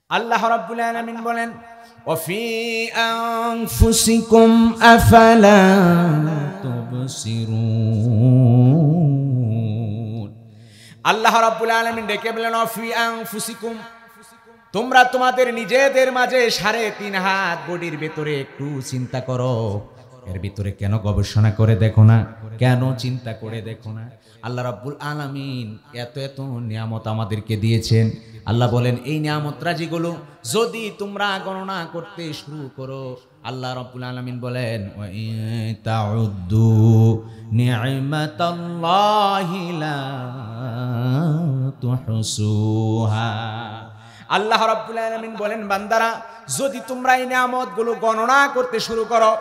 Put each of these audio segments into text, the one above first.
আল্লাহ রাব্বুল আলামিন বলেন ওয়াফি আনফুসিকুম আফালা তুবসিরুন। আল্লাহ রাব্বুল আলামিন ডেকে বলেন ওয়াফি আনফুসিকুম, তোমরা তোমাদের নিজেদের মাঝে 3.5 হাত বডির ভেতরে একটু চিন্তা করো, এর ভিতরে কেন গবেষণা করে দেখো না, কেন চিন্তা করে দেখো না? আল্লাহ রাব্বুল আলামিন এত এত নিয়ামত আমাদেরকে দিয়েছেন। আল্লাহ বলেন এই নিয়ামত রাজিগুলো যদি তোমরা গণনা করতে শুরু করো, আল্লাহ রাব্বুল আলামিন বলেন ওয়া ইন তাউদ্দু নি'মাতাল্লাহি লা তুহসুহা। আল্লাহ রাব্বুল আলামিন বলেন বান্দারা যদি তোমরা এই নিয়ামতগুলো গণনা করতে শুরু করো,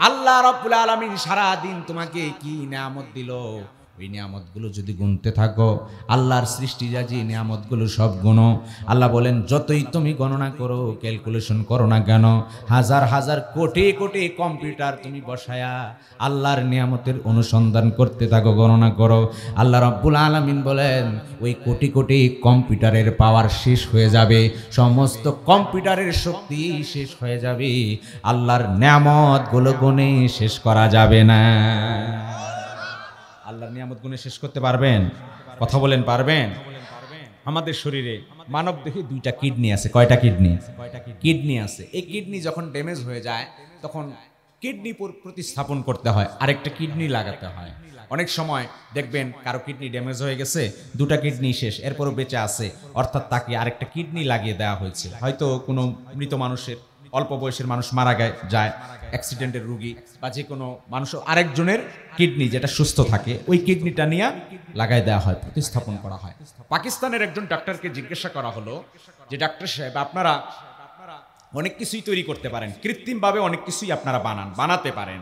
আল্লাহ রাব্বুল আলামিন সারা দিন তোমাকে কি নিয়ামত দিল, ওই নিয়ামতগুলো যদি গুনতে থাকো, আল্লাহর সৃষ্টিরাজি নিয়ামতগুলো সব গুনো। আল্লাহ বলেন যতই তুমি গণনা করো, ক্যালকুলেশন করো না কেন, হাজার হাজার কোটি কোটি কম্পিউটার তুমি বসায়া আল্লাহর নিয়ামতের অনুসন্ধান করতে থাকো, গণনা করো। আল্লাহ রাব্বুল আলামিন বলেন ওই কোটি কোটি কম্পিউটারের পাওয়ার শেষ হয়ে যাবে, সমস্ত কম্পিউটারের শক্তি শেষ হয়ে যাবে, আল্লাহর নিয়ামতগুলো গুনে শেষ করা যাবে না। আল্লাহর নিয়ামত গুণে শেষ করতে পারবেন? কথা বলেন পারবেন? আমাদের শরীরে মানব দেহে 2টা কিডনি আছে। কয়টা কিডনি? কিডনি আছে। এই কিডনি যখন ড্যামেজ হয়ে যায় তখন কিডনি প্রতিস্থাপন করতে হয়, আরেকটা কিডনি লাগাতে হয়। অনেক সময় দেখবেন কারো কিডনি ড্যামেজ হয়ে গেছে, 2টা কিডনি শেষ, এরপরও বেঁচে আছে, অর্থাৎ তাকে আরেকটা কিডনি লাগিয়ে দেওয়া হয়েছে। হয়তো কোনো মৃত মানুষের, অল্প বয়সের মানুষ মারা যায়, অ্যাক্সিডেন্টের রোগী বা যে কোনো মানুষ আরেকজনের কিডনি যেটা সুস্থ থাকে ওই কিডনিটা নিয়ে লাগাই দেওয়া হয়, প্রতিস্থাপন করা হয়। পাকিস্তানের একজন ডাক্তারকে জিজ্ঞাসা করা হলো যে ডাক্তার সাহেব আপনারা অনেক কিছুই তৈরি করতে পারেন, কৃত্রিমভাবে অনেক কিছুই আপনারা বানাতে পারেন,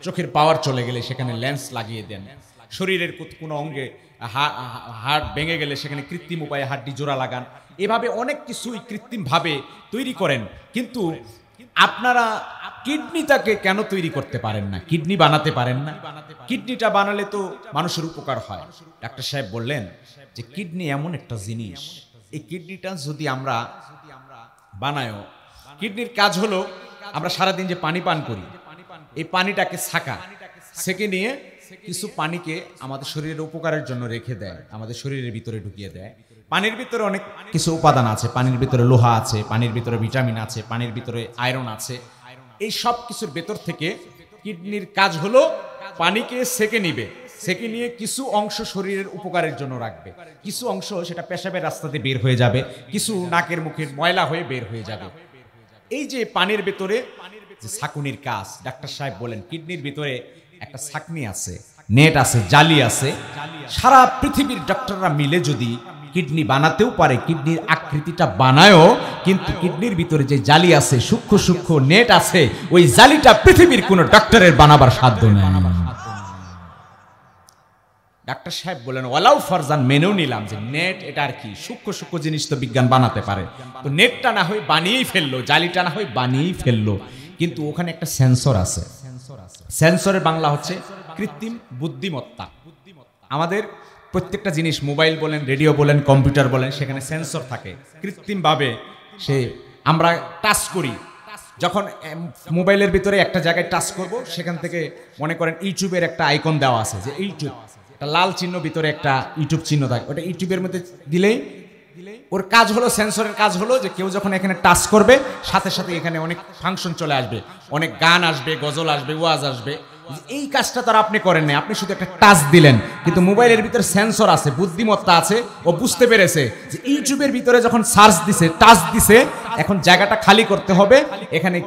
চোখের পাওয়ার চলে গেলে সেখানে লেন্স লাগিয়ে দেন, শরীরের কোনো অঙ্গে হাড় ভেঙে গেলে সেখানে কৃত্রিম উপায়ে হাড্ডি জোড়া লাগান, এভাবে অনেক কিছুই কৃত্রিমভাবে তৈরি করেন, কিন্তু আপনারা কিডনিটাকে কেন তৈরি করতে পারেন না, কিডনি বানাতে পারেন না? কিডনিটা বানালে তো মানুষের উপকার হয়। ডাক্তার সাহেব বললেন যে কিডনি এমন একটা জিনিস, এই কিডনিটা যদি আমরা বানায়ও, কিডনির কাজ হলো আমরা সারাদিন যে পানি পান করি, এই পানিটাকে সেকে নিয়ে কিছু পানিকে আমাদের শরীরের উপকারের জন্য রেখে দেয়, আমাদের শরীরের ভিতরে ঢুকিয়ে দেয়। পানির ভিতরে অনেক কিছু উপাদান আছে, পানির ভিতরে লোহা আছে, পানির ভিতরে ভিটামিন আছে, পানির ভিতরে আয়রন আছে। এই সব কিছুর ভেতর থেকে কিডনির কাজ হলো পানিকে সেকে নিয়ে কিছু অংশ শরীরের উপকারের জন্য রাখবে, কিছু অংশ সেটা পেশাবের রাস্তাতে বের হয়ে যাবে, কিছু নাকের মুখের ময়লা হয়ে বের হয়ে যাবে। এই যে পানির ভিতরে যে ছাঁকুনির কাজ, ডাক্তার সাহেব বলেন কিডনির ভিতরে একটা ছাঁকনি আছে, নেট আছে, জালি আছে। সারা পৃথিবীর ডক্টররা মিলে যদি কিডনি বানাতেও পারে, কিডনির আকৃতিটা বানায়ও, কিন্তু কিডনির ভিতরে যে জালি আছে, সূক্ষ্ম সূক্ষ্ম নেট আছে, ওই জালিটা পৃথিবীর কোনো ডক্টরের বানাবার সাধ্য নেই। ডাক্তার সাহেব বলেন ওয়ালাউ ফারজান, মেনেও নিলাম যে নেট এটা আর কি, সূক্ষ্ম সূক্ষ্ম জিনিস তো বিজ্ঞান বানাতে পারে, তো নেটটা না হয় বানিয়েই ফেললো, জালিটা না হয় বানিয়েই ফেললো, কিন্তু ওখানে একটা সেন্সর আছে। সেন্সরের বাংলা হচ্ছে কৃত্রিম বুদ্ধিমত্তা। আমাদের প্রত্যেকটা জিনিস, মোবাইল বলেন, রেডিও বলেন, কম্পিউটার বলেন, সেখানে সেন্সর থাকে। কৃত্রিমভাবে আমরা টাচ করি, যখন মোবাইলের ভিতরে একটা জায়গায় টাচ করব, সেখান থেকে মনে করেন ইউটিউবের একটা আইকন দেওয়া আছে, যে ইউটিউব, একটা লাল চিহ্ন ভিতরে একটা ইউটিউব চিহ্ন থাকে, ওটা ইউটিউবের মধ্যে দিলেই ওর কাজ হলো, সেন্সরের কাজ হলো যে কেউ যখন এখানে টাচ করবে সাথে সাথে এখানে অনেক ফাংশন চলে আসবে, অনেক গান আসবে, গজল আসবে, ওয়াজ আসবে। এই কাজটা তারা আপনি করেন না, আপনি শুধু একটা টাচ দিলেন, কিন্তু মোবাইলের ভিতরে সেন্সর আছে, বুদ্ধিমত্তা আছে, ও বুঝতে পেরেছে যে ইউটিউবের ভিতরে যখন সার্চ দিছে, টাচ দিছে, এখন জায়গাটা খালি করতে হবে, এখানে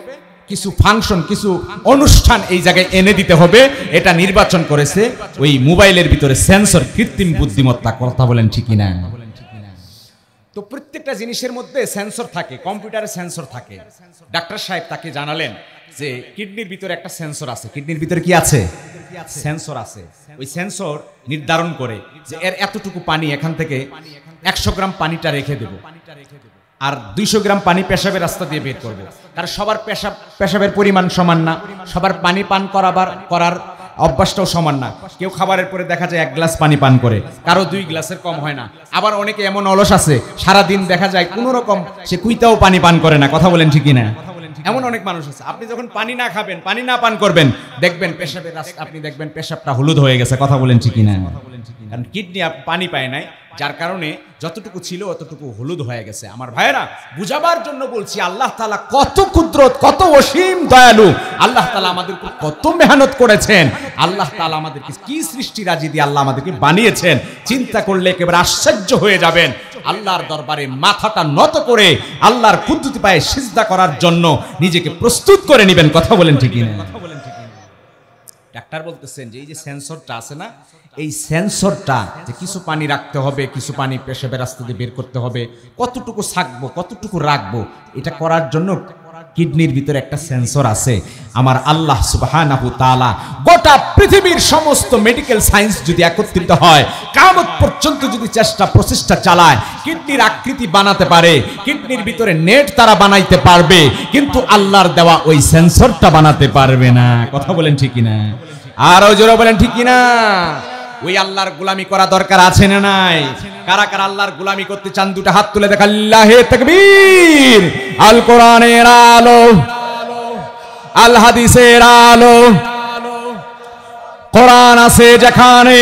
কিছু ফাংশন, কিছু অনুষ্ঠান এই জায়গায় এনে দিতে হবে, এটা নির্বাচন করেছে ওই মোবাইলের ভিতরে সেন্সর, কৃত্রিম বুদ্ধিমত্তা। কথা বলেন ঠিক না? তো প্রত্যেকটা জিনিসের মধ্যে সেন্সর থাকে, কম্পিউটারে সেন্সর থাকে। ডাক্তার সাহেব তাকে জানালেন যে কিডনির ভিতরে একটা সেন্সর আছে। কিডনির ভিতরে কি আছে? সেন্সর আছে। ওই সেন্সর নির্ধারণ করে যে এর এতটুকু পানি, এখান থেকে 100 গ্রাম পানিটা রেখে দেব, আর 200 গ্রাম পানি পেশাবের রাস্তা দিয়ে বের করব। কারণ সবার পেশাবের পরিমাণ সমান না, সবার পানি পান করার অভ্যাসটাও সমান না। কেউ খাবারের পরে দেখা যায় 1 গ্লাস পানি পান করে, কারো 2 গ্লাসের কম হয় না। আবার অনেকে এমন অলস আছে সারাদিন দেখা যায় কোনো রকম সে কুইতাও পানি পান করে না। কথা বলেন ঠিক না? এমন অনেক মানুষ আছে। আপনি যখন পানি না খাবেন, পানি না পান করবেন, দেখবেন পেশাবের রাস্তা আপনি দেখবেন পেশাবটা হলুদ হয়ে গেছে। কথা বলেন ঠিক না? কারণ কিডনি পানি পায় নাই, যার কারণে যতটুকু ছিল অতটুকু হলুদ হয়ে গেছে। আমার ভাইয়েরা, বুঝাবার জন্য বলছি, আল্লাহ তাআলা কত কুদরত, কত অসীম দয়ালু। আল্লাহ তাআলা আমাদের কত মেহনত করেছেন। আল্লাহ তাআলা আমাদেরকে কি সৃষ্টি রাজি দিয়ে আল্লাহ আমাদেরকে বানিয়েছেন, চিন্তা করলে একেবারে আশ্চর্য হয়ে যাবেন। আল্লাহর দরবারে মাথাটা নত করে আল্লাহর কুদরতি পায়ে সিজদা করার জন্য নিজেকে প্রস্তুত করে নেবেন। কথা বলেন ঠিক না? ডাক্তার বলতেছেন যে এই যে সেন্সরটা আছে না, এই সেন্সরটা যে কিছু পানি রাখতে হবে, কিছু পানি পেশাবের রাস্তা দিয়ে বের করতে হবে, কতটুকু থাকবো কতটুকু রাখবো, এটা করার জন্য কিডনির ভিতরে একটা সেন্সর আছে। আমার আল্লাহ সুবহানাহু তাআলা গোটা পৃথিবীর সমস্ত মেডিকেল সায়েন্স যদি একত্রিত হয়, কিয়ামত পর্যন্ত যদি প্রচেষ্টা চালায়, কিডনির আকৃতি বানাতে পারে, কিডনির ভিতরে নেট তারা বানাইতে পারবে, কিন্তু আল্লাহর দেওয়া ওই সেন্সরটা বানাতে পারবে না। কথা বলেন ঠিক কিনা? আরো জোরে বলেন ঠিক কিনা? ওই আল্লাহর গোলামি করা দরকার আছে না নাই? কারা কারা আল্লাহর গোলামি করতে চান দুটো হাত তুলে দেখ। আল্লাহে তাকবীর। আল কোরআনের আলো, আল হাদিসের আলো, কোরআন আছে যেখানে,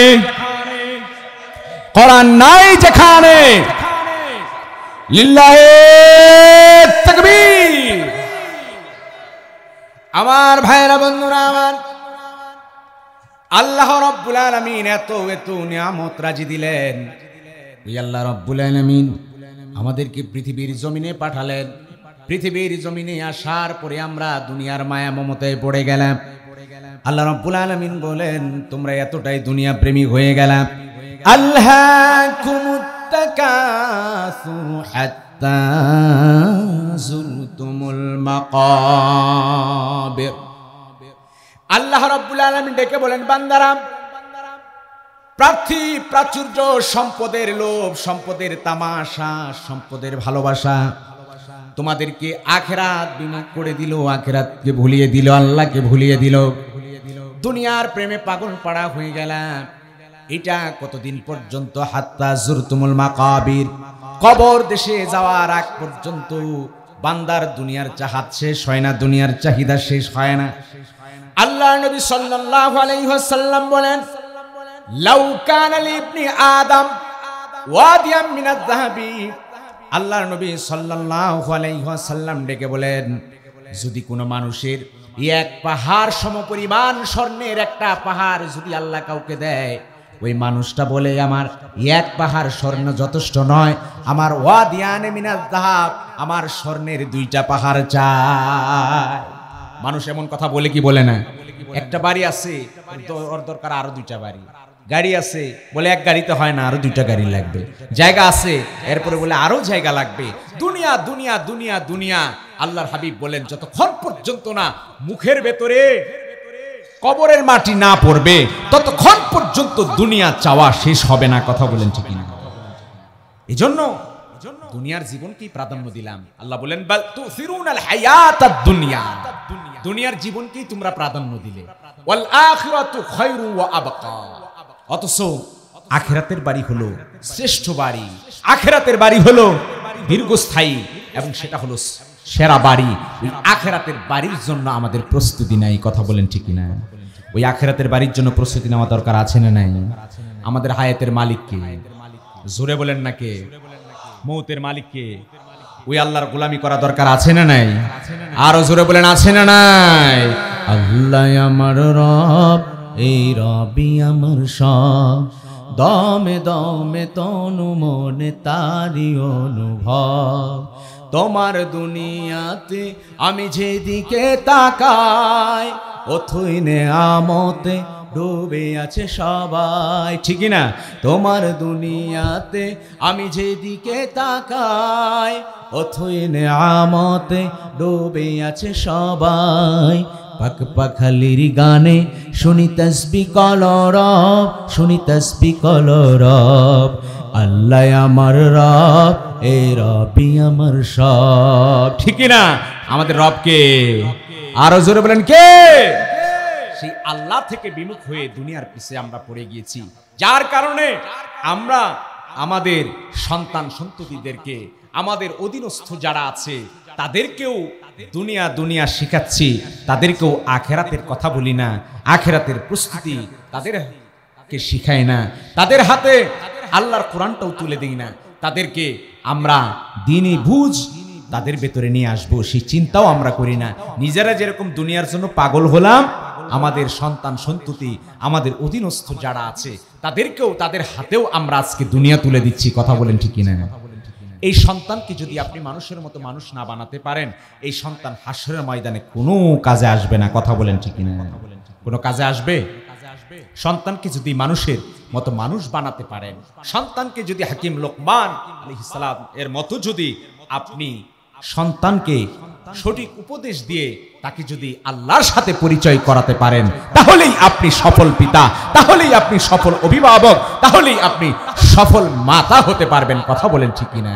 কোরআন নাই যেখানে, লিল্লাহে তাকবীর। আমার ভাইরা বন্ধুরা আমার, আল্লাহ রাব্বুল আলামিন এত এত নিয়ামত রাজি দিলেন। ওই আল্লাহ রাব্বুল আলামিন আমাদেরকে পৃথিবীর জমিনে পাঠালেন। পৃথিবীর জমিনে আসার পরে আমরা দুনিয়ার মায়া মমতায় পড়ে গেলাম। আল্লাহ রাব্বুল আলামিন বলেন, তোমরা এতটাই দুনিয়া প্রেমিক হয়ে গেলা। আল্লাহকুমুত তাকাসুর হাত্তা যুরতুমুল মাকাবির। আল্লাহ রাব্বুল আলামিন ডেকে বলেন, বান্দারা, প্রাচুর্য, সম্পদের লোভ, সম্পদের তামাশা, সম্পদের ভালোবাসা তোমাদেরকে আখিরাত বিমুখ করে দিল, আখিরাতকে ভুলিয়ে দিল, আল্লাহকে ভুলিয়ে দিল। দুনিয়ার প্রেমে পাগল পাড়া হয়ে গেলাম। এটা কতদিন পর্যন্ত? হাত্তা যুরতুমুল মাকাবির, কবর দেশে যাওয়ার আগ পর্যন্ত বান্দার দুনিয়ার চাহাত শেষ হয় না, দুনিয়ার চাহিদা শেষ হয় না। আল্লাহর নবী সাল্লাল্লাহু আলাইহি ওয়াসাল্লাম বলেন, লাউ কানা লিবনি আদম ওয়াদিয়াম মিনাজ যাহাবি। আল্লাহর নবী সাল্লাল্লাহু আলাইহি ওয়াসাল্লাম ডেকে বলেন, যদি কোনো মানুষের এক পাহাড় সমপরিমাণ স্বর্ণের একটা পাহাড় যদি আল্লাহ কাউকে দেয়, ওই মানুষটা বলে, আমার এক পাহাড় স্বর্ণ যথেষ্ট নয়, আমার ওয়াদিয়ানে মিনাজ যাহাব, আমার স্বর্ণের 2টা পাহাড় চাই। মানুষ এমন কথা বলে কি বলে না? একটা বাড়ি আছে, ওর দরকার আরো 2টা বাড়ি। গাড়ি আছে, বলে এক গাড়িতে হয় না, আরো 2টা গাড়ি লাগবে। জায়গা আছে, এরপরে বলে আরো জায়গা লাগবে। দুনিয়া দুনিয়া দুনিয়া দুনিয়া। আল্লাহর হাবিব বলেন, যতক্ষণ পর্যন্ত না মুখের ভেতরে কবরের মাটি না পড়বে, ততক্ষণ পর্যন্ত দুনিয়া চাওয়া শেষ হবে না। কথা বলেন ঠিক না? এজন্য দুনিয়ার জীবনকেই প্রাধান্য দিলাম। আল্লাহ বলেন, বাল তুসিরুনাল হায়াতাদ দুনিয়া, দুনিয়ার জীবনকেই তোমরা প্রাধান্য দিলে। ওয়াল আখিরাতু খায়রু ওয়া আবকা, অথচ আখিরাতের বাড়ি হলো শ্রেষ্ঠ বাড়ি, আখিরাতের বাড়ি হলো দীর্ঘস্থায়ী, এবং সেটা হলো সেরা বাড়ি। ওই আখিরাতের বাড়ির জন্য আমাদের প্রস্তুতি নাই। কথা বলেন ঠিক না? ওই আখিরাতের বাড়ির জন্য প্রস্তুতি নেওয়া দরকার আছে না নাই? আমাদের হায়াতের মালিক কে? জোরে বলেন না কে? মৌতের মালিক কে? ওই আল্লাহর গোলামি করা দরকার আছে না নাই? আরো জোরে বলেন, আছে না নাই? আল্লাহ আমার রব, এই রবি আমার সব, দমে দমে তনু মনে তারি অনুভব। তোমার দুনিয়াতে আমি যেদিকে তাকাই, অথই নেয়ামতে ডুবে আছে সবাই। ঠিকই না? তোমার দুনিয়াতে আমি যেদিকে তাকাই, অথই নেয়ামতে ডুবে আছে সবাই। পাক পাখালির গানে শুনি তাসবিহ কলরব, শুনি তাসবিহ কলরব। আল্লাহ আমার রব, এই রবি আমার সব। ঠিক না? আমাদের রব কে? আরো জোরে বলেন কে? সেই আল্লাহ থেকে বিমুখ হয়ে দুনিয়ার পিছে আমরা পড়ে গিয়েছি, যার কারণে আমরা আমাদের সন্তান সন্ততিদেরকে, আমাদের অধীনস্থ যারা আছে তাদেরকেও দুনিয়া দুনিয়া শিখাচ্ছি, তাদেরকেও আখেরাতের কথা বলি না, আখেরাতের প্রস্তুতি তাদেরকে শিখাই না, তাদের হাতে আল্লাহর কোরআনটাও তুলে দিই না, তাদেরকে আমরা দ্বীনি বুঝ তাদের ভেতরে নিয়ে আসবো সেই চিন্তাও আমরা করি না। নিজেরা যেরকম দুনিয়ার জন্য পাগল হলাম, আমাদের সন্তান সন্ততি, আমাদের অধীনস্থ যারা আছে তাদেরকেও, তাদের হাতেও আমরা আজকে দুনিয়া তুলে দিচ্ছি। কথা বলেন ঠিক কিনা? এই সন্তানকে যদি আপনি মানুষের মতো মানুষ না বানাতে পারেন, এই সন্তান হাসরের ময়দানে কোনো কাজে আসবে না। কথা বলেন ঠিক কিনা? কোনো কাজে আসবে? সন্তানকে যদি মানুষের মতো মানুষ বানাতে পারেন, সন্তানকে যদি হাকিম লোকমান আলাইহিস সালাম এর মতো যদি আপনি সন্তানকে সঠিক উপদেশ দিয়ে তাকে যদি আল্লাহর সাথে পরিচয় করাতে পারেন, তাহলেই আপনি সফল পিতা, তাহলেই আপনি সফল অভিভাবক, তাহলেই আপনি সফল মাতা হতে পারবেন। কথা বলেন ঠিক কিনা?